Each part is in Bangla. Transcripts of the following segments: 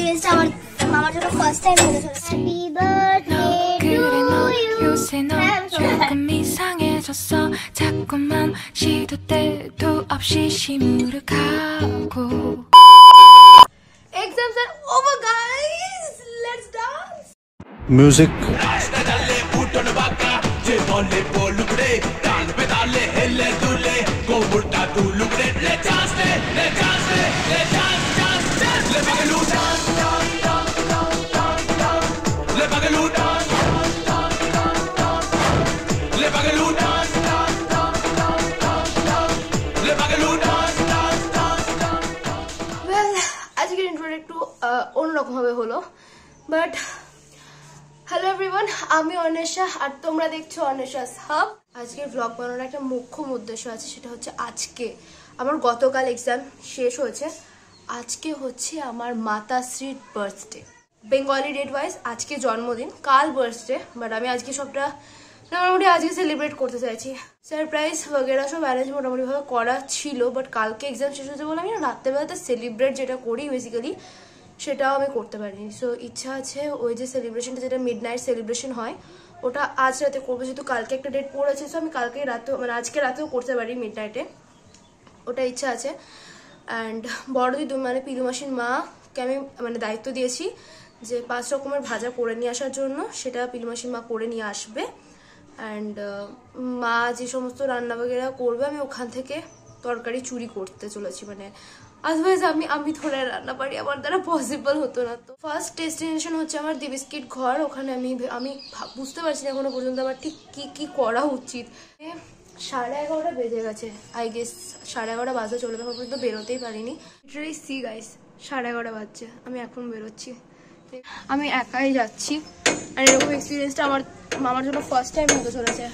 এক্সপেরিয়েন্সটা আমার জন্য ফার্স্ট টাইম হতে চলেছে। Happy birthday to you. 조금 이상해졌어. 자꾸만 시도 때도 없이 시무룩하고. Exams are over, guys. Let's dance. Music. আজকের ইন্ট্রোটা একটু অন্যরকম ভাবে হলো, বাট হ্যালো এভরিওয়ান, আমি অন্বেষা আর তোমরা দেখছো অন্বেষাস হাব। আজকের ব্লগ বানানোর একটা মুখ্য উদ্দেশ্য আছে, সেটা হচ্ছে আজকে আমার গতকাল এক্সাম শেষ হয়েছে, আজকে হচ্ছে আমার মাতাশ্রীর বার্থডে। বেঙ্গলি ডেট ওয়াইজ আজকে জন্মদিন, কাল বার্থডে, বাট আমি আজকে সবটা মোটামুটি আজকে সেলিব্রেট করতে চাইছি। সারপ্রাইজ বগেরা সব অ্যারেঞ্জ মোটামুটিভাবে করা ছিল, বাট কালকে এক্সাম শেষ হয়েছে বলে আমি না রাত্রেবেলাতে সেলিব্রেট যেটা করি বেসিক্যালি সেটাও আমি করতে পারিনি। সো ইচ্ছা আছে ওই যে সেলিব্রেশনটা যেটা মিড নাইট সেলিব্রেশন হয় ওটা আজ রাতে করবো, যেহেতু কালকে একটা ডেট পড়েছে। সো আমি কালকে রাতেও মানে আজকে রাতেও করতে পারি মিড নাইটে, ওটা ইচ্ছা আছে। অ্যান্ড বড় দিদি মানে পিলু মাসির মাকে আমি মানে দায়িত্ব দিয়েছি যে 5 রকমের ভাজা করে নিয়ে আসার জন্য, সেটা পিলু মাসির মা করে নিয়ে আসবে। অ্যান্ড মা যে সমস্ত রান্না বগেরা করবে আমি ওখান থেকে তরকারি চুরি করতে চলেছি, মানে আদারওয়াইজ আমি ধরে রান্না পারি, আমার দ্বারা পসিবল হতো না। তো ফার্স্ট ডেস্টিনেশন হচ্ছে আমার দি বিস্কিট ঘর। ওখানে আমি বুঝতে পারছি না এখনো পর্যন্ত আমার ঠিক কি করা উচিত। 11:30 বেজে গেছে, আই গেস 11:30 বাজতে চলে, তখন পর্যন্ত বেরোতেই পারিনি। লিটারালি সি গাইস 11:30 বাজছে, আমি এখন বেরোচ্ছি, আমি একাই যাচ্ছি। আর এরকম এক্সপিরিয়েন্সটা আমার জন্য ফার্স্ট টাইম হতে চলেছে,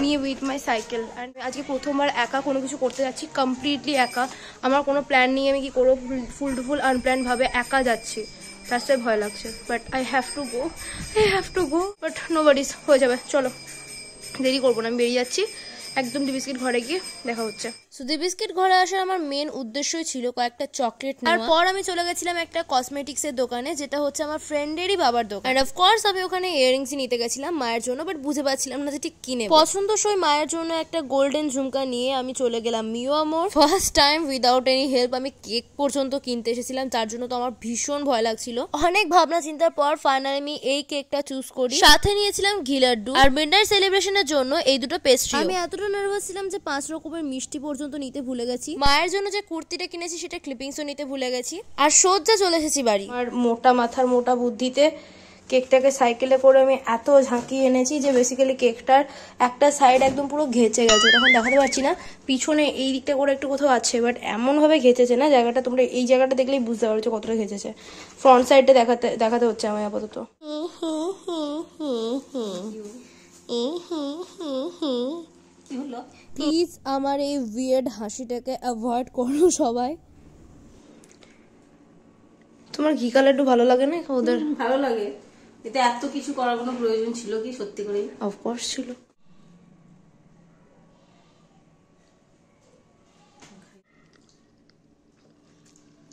me with my cycle. And আজকে প্রথমবার একা কোনো কিছু করতে যাচ্ছি, কমপ্লিটলি একা। আমার কোনো প্ল্যান নিয়ে আমি কি করবো, ফুল টু ফুল আনপ্ল্যান ভাবে একা যাচ্ছি, তার সাথে ভয় লাগছে। But I have to go, but no buddies, হয়ে যাবে, চলো দেরি করবো না, আমি বেরিয়ে যাচ্ছি একদম দি বিস্কিট ঘরে গিয়ে দেখা হচ্ছে। সো দি বিস্কিট ঘরে আসার আমার মেন উদ্দেশ্যই ছিল কয়েকটা চকলেট নেওয়া। তারপর আমি চলে গেছিলাম একটা কসমেটিক্স এর দোকানে, যেটা হচ্ছে আমার ফ্রেন্ডেরই বাবার দোকান। এন্ড অফকোর্স আমি ওখানে ইয়াররিংস নিতে গেছিলাম মায়ের জন্য, বাট বুঝে পাচ্ছিলাম না যে ঠিক কিনে। পছন্দসই মায়ের জন্য একটা গোল্ডেন ঝুমকা নিয়ে আমি চলে গেলাম মিওয়া মোড়। First time without any help আমি কেক পর্যন্ত কিনতে এসেছিলাম, যার জন্য তো আমার ভীষণ ভয় লাগছিল। অনেক ভাবনা চিন্তার পর ফাইনালি আমি এই কেকটা চুজ করি। সাথে নিয়েছিলাম ঘি লাড্ডু, আর মিডনাইট সেলিব্রেশনের জন্য এই দুটো পেস্ট্রি। আমি এতটা নার্ভাস ছিলাম যে 5 রকমের মিষ্টি পর্যন্ত নিতে ভুলে গেছি। মায়ের জন্য যে কুর্তিটা কিনেছি সেটা ক্লিপিংসও নিতে ভুলে গেছি, আর সোজা চলে এসেছি বাড়ি। আর মোটা মাথার মোটা বুদ্ধিতে কেকটাকে সাইকেলে করে আমি এত ঝাঁকিয়ে এনেছি যে বেসিক্যালি কেকটার একটা সাইড একদম পুরো ঘেঁচে গেছে, তখন দেখাতে পারছি না। পিছনে এই দিকটা করে একটু কোথাও আছে, বাট এমন ভাবে ঘেঁচেছে না জায়গাটা, তোমরা এই জায়গাটা দেখলেই বুঝতে পারছো কতটা ঘেঁচেছে। ফ্রন্ট সাইডটা দেখাতে হচ্ছে আমায় আপাতত। প্লিজ আমার এই উইয়ার্ড হাসিটাকে অ্যাভয়েড করো সবাই। তোমার ঘি কালারটা ভালো লাগে না ওদের? ভালো লাগে, এতে এত কিছু করার কোনো প্রয়োজন ছিল কি? সত্যি করে অফকোর্স ছিল।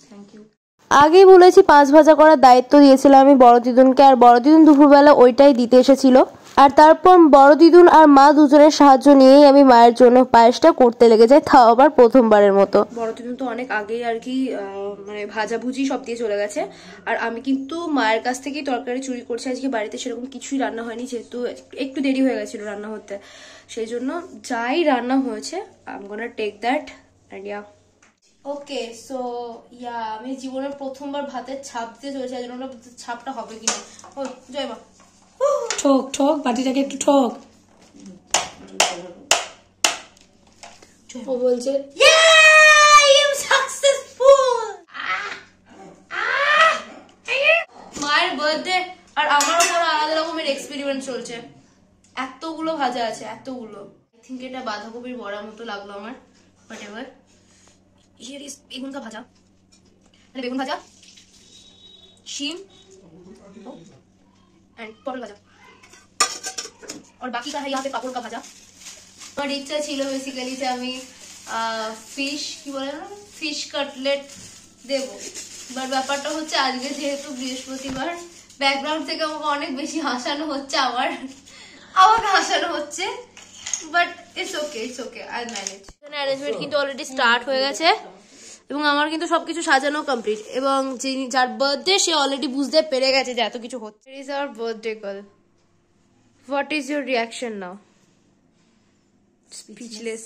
Thank you. আগেই বলেছি 5 ভাজা করার দায়িত্ব দিয়েছিলাম আমি বড় দিদুনকে, আর বড় দিদুন দুপুরবেলা ওইটাই দিতে এসেছিল। আর তারপর বড় দিদুন আর মা দুজনের সাহায্য নিয়েই আমি মায়ের জন্য পায়েসটা করতে লেগে যাই, তাও আবার প্রথমবারের মতো। বড় দিদুন তো অনেক আগেই আর কি মানে ভাজাভুজি সব দিয়ে চলে গেছে, আর আমি কিন্তু মায়ের কাছ থেকেই তরকারি চুরি করছি। আজকে বাড়িতে সেরকম কিছুই রান্না হয়নি, যেহেতু একটু দেরি হয়ে গেছিল রান্না হতে, সেই জন্য যাই রান্না হয়েছে I am gonna take that and yeah. Okay so yeah, আমি জীবনের প্রথমবার ভাতের ছাপ দিতে চলেছি, এই জন্য ছাপটা হবে কিনা। ও জয় মা। ঠোক ঠোক বাটিটাকে একটু ঠোক। ও বলছে মায়ের বার্থডে আর আমারও বড় আলাদা রকমের এক্সপেরিমেন্ট চলছে। এতগুলো ভাজা আছে, এতগুলো। আই থিঙ্ক এটা বাঁধাকপির বড়া মতো লাগলো আমার, বাট এবার হিয়ার ইজ বেগুন কা ভাজা, মানে বেগুন ভাজা, শিম एंड पटल भाजा और बाकी का है यहाँ पे पापड़ का भाजा। और इच्छा छिलो बेसिकली যে আমি ফিশ কি বলে না ফিশ কাটলেট দেব, বাট ব্যাপারটা হচ্ছে আজকে যেহেতু বৃহস্পতিবার, ব্যাকগ্রাউন্ড থেকে আমাকে অনেক বেশি হাসানো হচ্ছে, আমাকে হাসানো হচ্ছে, but it's okay I manage. এখানে অ্যারেঞ্জমেন্ট কিন্তু অলরেডি স্টার্ট হয়ে গেছে এবং আমার কিন্তু সবকিছু সাজানো কমপ্লিট, এবং যার বার্থডে সে অলরেডি বুঝতে পেরে গেছে যে এত কিছু হচ্ছে। It is our birthday girl. What is your reaction now? Speechless.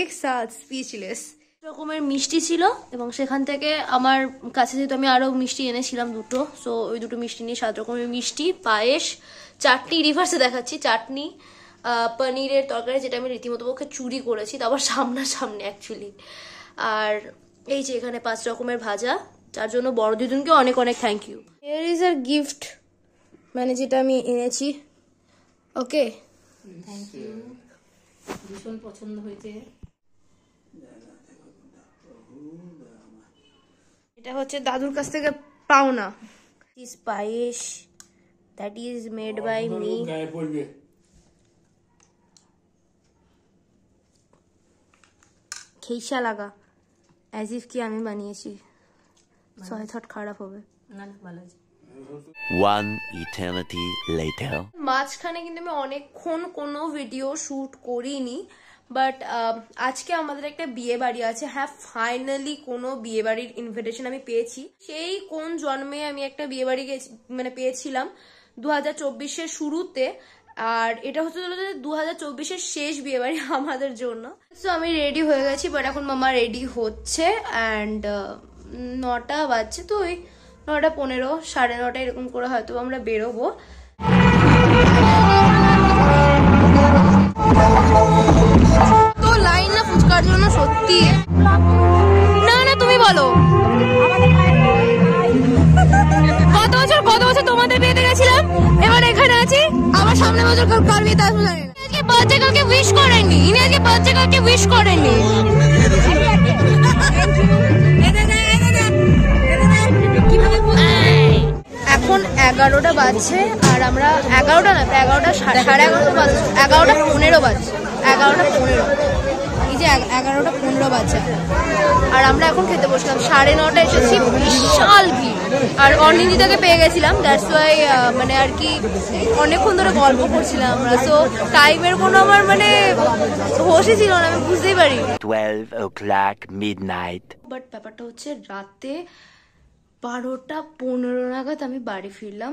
এক সাথ স্পিচলেস। রকমের মিষ্টি ছিল এবং সেখান থেকে আমার কাছে যেহেতু আমি আরো মিষ্টি এনেছিলাম দুটো, সো ওই দুটো মিষ্টি নিয়ে 7 রকমের মিষ্টি, পায়েস, চাটনি, রিভার্সে দেখাচ্ছি, চাটনি, পনিরের তরকারি যেটা আমি রীতিমতো পক্ষে চুরি করেছি, তারপর সামনাসামনি অ্যাকচুয়ালি, আর এই যে এখানে 5 রকমের ভাজা, যার জন্য বড় দিদুনকে অনেক অনেক thank you. Here is our gift, মানে যেটা আমি এনেছি। ওকে, থ্যাংক ইউ, ভীষণ পছন্দ হয়েছে। এটা হচ্ছে দাদুর কাছ থেকে পাওনা। This payesh that is made by me. খেইসা লাগা, অ্যাজ ইফ কি আমি বানিয়েছি, সো আই থট খারাপ হবে। না ভালো হয়েছে। One eternity later. মাঝখানে কিন্তু আমি অনেকক্ষণ কোনো ভিডিও শুট করিনি, বাট আজকে আমাদের একটা বিয়ে বাড়ি আছে। হ্যাঁ, ফাইনালি কোনো বিয়ে বাড়ির ইনভিটেশন আমি পেয়েছি। সেই কোন জন্মে আমি একটা বিয়ে বাড়ি মানে পেয়েছিলাম 2024-এর শুরুতে, আর এটা হচ্ছে 2024-এর শেষ বিয়ে বাড়ি আমাদের জন্য। সো আমি রেডি হয়ে গেছি, বাট এখন মামা রেডি হচ্ছে, অ্যান্ড 9টা বাজছে, তো ওই 9:15, 9:30 এরকম করে হয়তো আমরা বেরোবো। তো লাইন না ফুচকার জন্য সত্যি। না তুমি বলো, কত বছর তোমাদের বিয়েতে গেছিলাম, এবার এখানে আছি, আবার সামনে বছর কার বিয়েতে আসবো জানি না। আজকে বার্থডে কাউকে উইশ করেননি, ইনি আজকে বার্থডে কাউকে উইশ করেননি। এখন 11টা বাজছে, আর আমরা 11টা না, 11টা 11:30 বাজছে, 11:15 বাজছে, 11:15, এই যে 11:15 বাজছে, আর আমরা এখন খেতে বসলাম। 9:30 এসেছি, বিশাল ভিড়, আর অনিন্দিতাকে পেয়ে গেছিলাম, দ্যাটস ওয়াই মানে আর কি অনেকক্ষণ ধরে গল্প করছিলাম আমরা, সো টাইমের কোনো আমার মানে হোশই ছিল না, আমি বুঝতেই পারি। 12 o'clock midnight. বাট ব্যাপারটা হচ্ছে রাতে 12:15 নাগাদ আমি বাড়ি ফিরলাম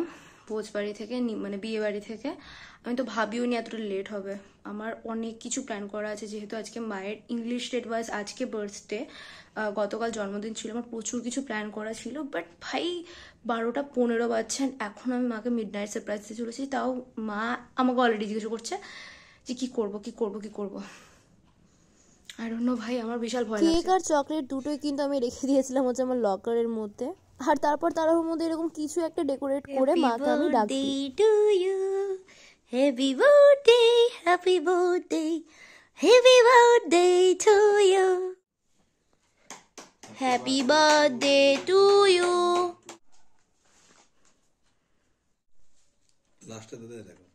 ভোজবাড়ি থেকে, মানে বিয়ে বাড়ি থেকে। আমি তো ভাবিও নি এতটা লেট হবে। আমার অনেক কিছু প্ল্যান করা আছে, যেহেতু আজকে মায়ের ইংলিশ স্টেট ওয়াইজ আজকে বার্থডে, গতকাল জন্মদিন ছিল, আমার প্রচুর কিছু প্ল্যান করা ছিল। বাট ভাই 12:15 বাজছেন, এখন আমি মাকে মিড নাইট সারপ্রাইজ দিতে চলেছি, তাও মা আমাকে অলরেডি জিজ্ঞেস করছে যে কি করব। আই ডোন্ট নো ভাই, আমার বিশাল ভয় লাগছে। কেক আর চকলেট দুটোই কিন্তু আমি রেখে দিয়েছিলাম হচ্ছে আমার লকারের মধ্যে, আর তারপর তার মধ্যে এরকম কিছু একটা ডেকোরেট করে মাকে আমি ডাকি। Happy birthday, happy birthday, happy birthday to you, happy birthday to you. লাস্টে দিতে দেখো।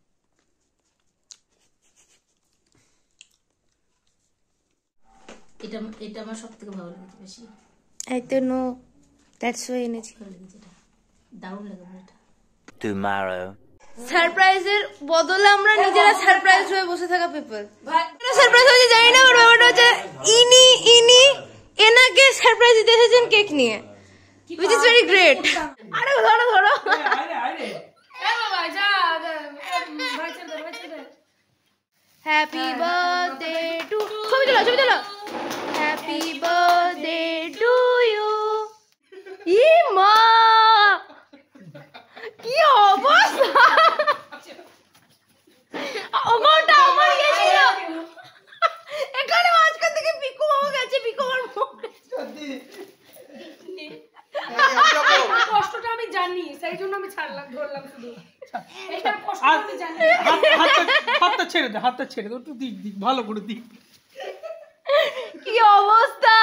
এটা আমার সব থেকে ভালো লেগেছে বেশি। I don't know, that's why এনেছি। ভালো লেগেছে এটা, দারুণ লেগেছে এটা। Tomorrow. সারপ্রাইজের বদলে আমরা নিজেরা সারপ্রাইজ হয়ে বসে থাকা পিপল। সারপ্রাইজ হয়েছে জানি না, বাট ব্যাপারটা হচ্ছে ইনি এনাকে সারপ্রাইজ দিতে এসেছেন কেক নিয়ে, which is very great. আরে ধরো হ্যাপি বার্থডে টু, ছবি তোলো, হ্যাপি বার্থডে টু ইউ। ই মা, কি অবস্থা, ওটা আমার গেছিল এখানে, মাঝখান থেকে পিকু মামা গেছে, পিকু আমার কষ্টটা আমি জানি, সেই জন্য আমি ধরলাম শুধু। হাতটা ছেড়ে দে, একটু দিক ভালো করে দিক। কি অবস্থা,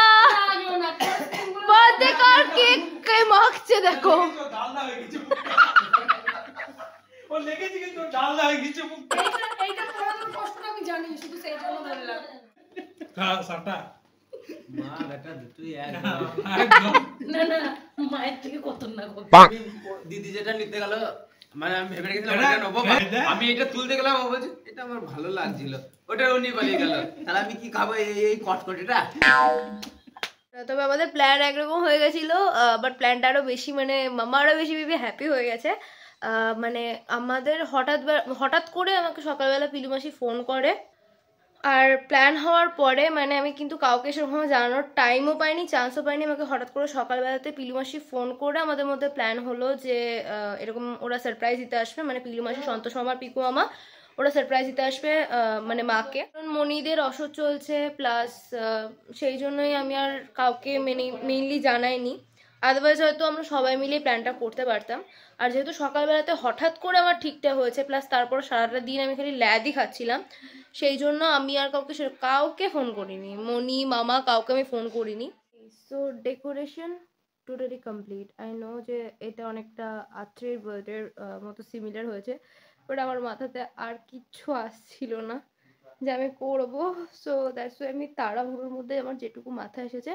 বার্থডে কার কেক কে মাখছে দেখো, ও লেগেছে কিন্তু ডালদা হয়ে গেছে মুখ। এইটা করার কষ্টটা আমি জানি, শুধু সেই জন্য বললাম। হ্যাঁ সাটা না না মায়ের থেকে খতরনাক হবে। দিদি যেটা নিতে গেল মানে আমি ভেবে রেখেছিলাম এটা নেবো, আমি এটা তুলতে গেলাম ও বলছে এটা আমার ভালো লাগছিল, ওটা উনি পালিয়ে গেল, তাহলে আমি কি খাবো এই কটকটিটা। তবে আমাদের প্ল্যান একরকম হয়ে গেছিল, বাট প্ল্যানটা আরো বেশি মানে মামা আরো বেশি বেবি হ্যাপি হয়ে গেছে। মানে আমাদের হঠাৎ করে আমাকে সকালবেলা পিলু মাসি ফোন করে, আর প্ল্যান হওয়ার পরে মানে আমি কিন্তু কাউকে সেরকম জানানোর টাইমও পাইনি, চান্সও পাইনি। আমাকে হঠাৎ করে সকালবেলাতে পিলু মাসি ফোন করে আমাদের মধ্যে প্ল্যান হলো যে এরকম ওরা সারপ্রাইজ দিতে আসবে, মানে পিলু মাসি, সন্তোষ মামা, পিকু মামা, ওরা সারপ্রাইজ দিতে আসবে মানে মাকে। কারণ মনিদের অসুখ চলছে, প্লাস সেই জন্যই আমি আর কাউকে মেইনলি জানাইনি। আদারওয়াইজ হয়তো আমরা সবাই মিলে প্ল্যানটা করতে পারতাম। আর যেহেতু সকালবেলাতে হঠাৎ করে আমার ঠিকঠাক হয়েছে, প্লাস তারপর সারাটা দিন আমি খালি ল্যাদই খাচ্ছিলাম, সেই জন্য আমি আর কাউকে ফোন করিনি, মনি, মামা, কাউকে আমি ফোন করিনি। So decoration totally complete. I know যে এটা অনেকটা আত্রের বার্থডের মতো সিমিলার হয়েছে, বাট আমার মাথাতে আর কিচ্ছু আসছিল না যে আমি করবো। সো দ্যাটস ওয়াই আমি তাড়াহুড়োর মধ্যে আমার যেটুকু মাথায় এসেছে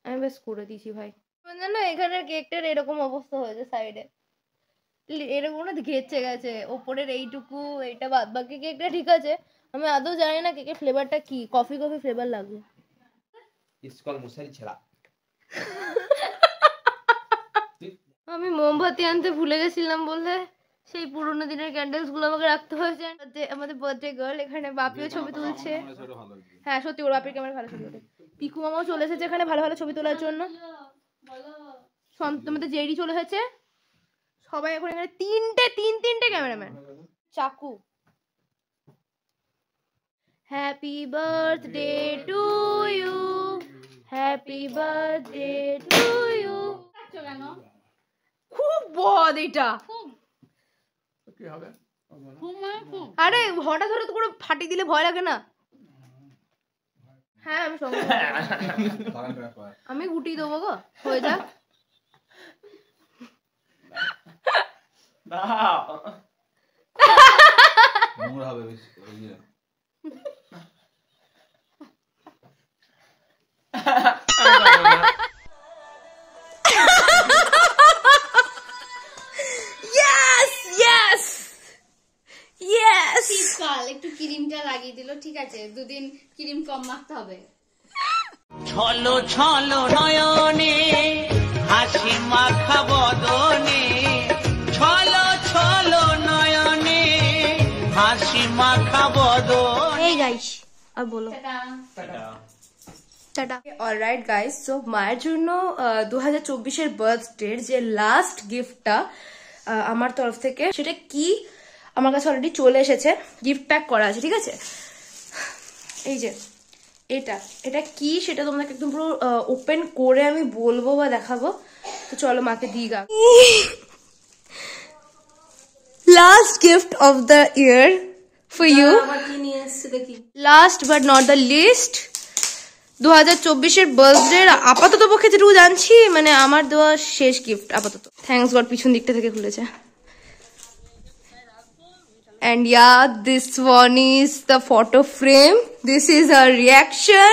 আমি বেশ করে দিয়েছি ভাই। জানো এখানে কেকটার এরকম অবস্থা হয়েছে, সাইডে এরকম না ঘেঁচে গেছে, ওপরের এইটুকু, এইটা বাদ বাকি কেকটা ঠিক আছে। আমি আদৌ জানি না কেকের ফ্লেভারটা কি, কফি ফ্লেভার লাগবে। আমি মোমবাতি আনতে ভুলে গেছিলাম বলে সেই পুরোনো দিনের ক্যান্ডেলস গুলো আমাকে রাখতে হয়েছে। আমাদের বার্থডে গার্ল এখানে বাপিও ছবি তুলছে। হ্যাঁ সত্যি ওর বাপির ক্যামেরা ভালো ছবি ওঠে। পিকু মামাও চলে এসেছে এখানে ভালো ভালো ছবি তোলার জন্য। আমাদের জেডি চলে এসেছে। সবাই এখন এখানে তিনটে ক্যামেরাম্যান। চাকু, happy birthday to you, happy birthday to you. খুব বদ এটা। আরে হঠাৎ তো করে ফাটি দিলে ভয় লাগে না? হ্যাঁ আমি সঙ্গে আমি গুটিয়ে দেবো গো, হয়ে যাক। একটু ক্রিমটা লাগিয়ে দিল, ঠিক আছে, দুদিন ক্রিম কম মাখতে হবে। ছলো ছলো নয়নে হাসি মাখা বদনে, ছলো ছলো নয়নে হাসি মাখা বদনে। এই গাইস আর বলো টাটা। অলরাইট গাইস, সো মায়ের জন্য 2024-এর বার্থডের যে লাস্ট গিফটটা আমার তরফ থেকে, সেটা কি আমার কাছে অলরেডি চলে এসেছে, গিফট প্যাক করা আছে, ঠিক আছে। এই যে এটা কি সেটা তোমাকে একদম পুরো ওপেন করে আমি বলবো বা দেখাবো। তো চলো মাকে দিই গা। Last gift of the year for you, last but not the least, 2024-এর বার্থডের আপাতত পক্ষে যেটুকু জানছি মানে আমার দেওয়া শেষ গিফট আপাতত। থ্যাঙ্কস গড পিছন দিকটা থেকে খুলেছে। And yeah, this one is the photo frame. This is her reaction.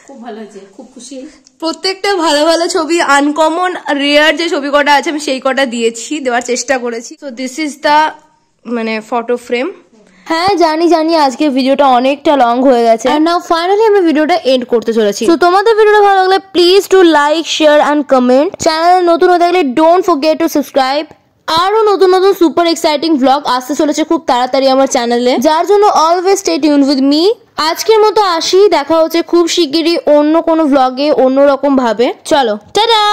খুব ভালো হয়েছে, খুব খুশি। প্রত্যেকটা ভালো ভালো ছবি, আনকমন রেয়ার যে ছবি কটা আছে আমি সেই কটা দেওয়ার চেষ্টা করেছি। So this is the মানে ফটো ফ্রেম। হ্যাঁ জানি আজকে ভিডিওটা অনেকটা লং হয়ে গেছে। And now finally আমি ভিডিওটা এন্ড করতে চলেছি। তো তোমাদের ভিডিওটা ভালো লাগলে please to like, share and comment. Channel নতুন হয়ে থাকলে ডোন্ট ফরগেট টু সাবস্ক্রাইব। আরো নতুন সুপার এক্সাইটিং ব্লগ আসতে চলেছে খুব তাড়াতাড়ি আমার চ্যানেলে, যার জন্য always stay tuned with me. আজকের মতো আসি, দেখা হচ্ছে খুব শিগগিরই অন্য কোনো ব্লগে অন্যরকম ভাবে। চলো টাটা।